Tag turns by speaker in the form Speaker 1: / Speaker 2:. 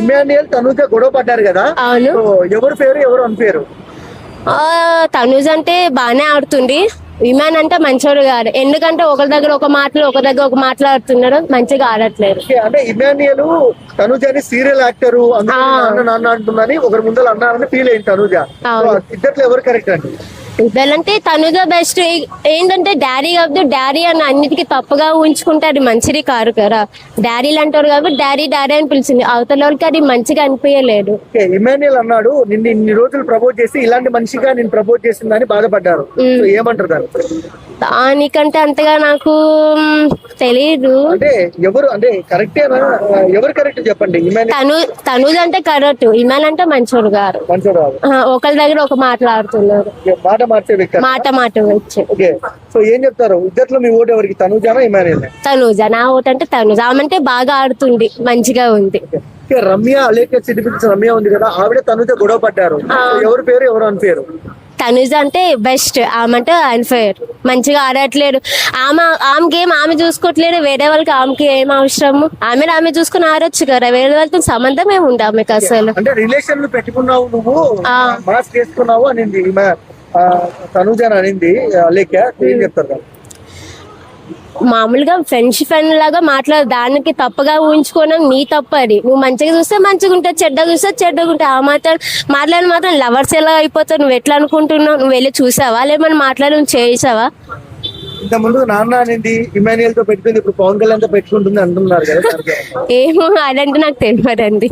Speaker 1: ఇమాన్యుయల్ తనుజ గొడవ పడ్డారు కదా.
Speaker 2: అవును.
Speaker 1: సో ఎవరు పేరు ఎవరు అనిపేరు?
Speaker 2: తనూజ్ అంటే బాగానే ఆడుతుంది, ఇమాన్ అంటే మంచోడు కాదు. ఎందుకంటే ఒకరి దగ్గర ఒక మాట్లాడుతున్నాడు, మంచిగా ఆడట్లేదు.
Speaker 1: అంటే ఇమాన్యుయల్ తనుజ అని సీరియల్ యాక్టర్ నాన్న అంటుందని ఒకరి ముందర అన్నారని ఫీల్ అయింది తనుజ. ఇద్దరు ఎవరు కరెక్ట్ అండి?
Speaker 2: ఇద్దరంటే తనుజ బెస్ట్. ఏంటంటే డాడీ అని అన్నిటికీ తప్పుగా ఉంచుకుంటే అది మంచిది కాదు కదా. డాడీలు అంటారు కాబట్టి డాడీ అని పిలిచింది, అవతల వాళ్ళకి అది మంచిగా అనిపించలేదు.
Speaker 1: ఇమాన్యుయల్ అన్నాడు నిన్ను ఇన్ని రోజులు ప్రపోజ్ చేసి ఇలాంటి మనిషిగా నేను ప్రపోజ్ చేసిందని బాధపడ్డారు. ఏమంటారు దాన్ని?
Speaker 2: దానికంటే అంతగా నాకు తెలియదు.
Speaker 1: అంటే ఎవరు అంటే కరెక్టేనా? ఎవరు కరెక్ట్ చెప్పండి.
Speaker 2: తనూజ్ అంటే కరెక్ట్, ఇమాన్ అంటే మంచోడు గారు. ఒకరి దగ్గర ఒక మాట్లాడుతున్నారు, మాట వచ్చి.
Speaker 1: సో ఏం చెప్తారు ఇద్దట్లో మీ ఓటు ఎవరికి? తనూజానా ఇమాన్యుయల్?
Speaker 2: తనూజ. నా ఓటు అంటే తనూజ. ఆమె బాగా ఆడుతుంది, మంచిగా ఉంది.
Speaker 1: రమ్య అలేఖ్య సిద్దిపేట రమ్య ఉంది కదా, ఆవిడ తనూజ గొడవ పడ్డారు. ఎవరు పేరు ఎవరు అని పేరు?
Speaker 2: తనుజ అంటే బెస్ట్, ఆమె అంటే అన్ఫేర్, మంచిగా ఆడట్లేదు. ఆమెకి ఏం ఆమె చూసుకోవట్లేదు, వేరే వాళ్ళకి ఆమెకి ఏం అవసరము? ఆమె చూసుకుని ఆడొచ్చు కదా, వేరే వాళ్ళతో సంబంధం ఏమి ఉంది ఆమెకి అసలు.
Speaker 1: అంటే రిలేషన్ పెట్టుకున్నావు నువ్వు, మాస్క్ వేసుకున్నావు అనింది తనుజ అనింది అలేఖ్య. ఏం చెప్తారు?
Speaker 2: మామూలుగా ఫ్రెండ్ లాగా మాట్లాడు, దానికి తప్పుగా ఊహించుకోవడం నీ తప్పు. అది నువ్వు మంచిగా చూస్తే మంచిగా ఉంటావు, చెడ్డగా చూస్తే చెడ్డగా ఉంటావు. ఆ మాత్రం లవర్స్ ఎలా అయిపోతావు? నువ్వు ఎట్లా అనుకుంటున్నావు? నువ్వు వెళ్ళి చూసావా, లేమని మాట్లాడి నువ్వు చేసావా?
Speaker 1: ఇంత ముందు నాన్న అనేది ఇమాన్యుయల్ తో పెట్టుకుంది, ఇప్పుడు పవన్ కళ్యాణ్ తో పెట్టుకుంటుంది అంటున్నారు కదా.
Speaker 2: ఏమో అదంటే నాకు తెలియదండి.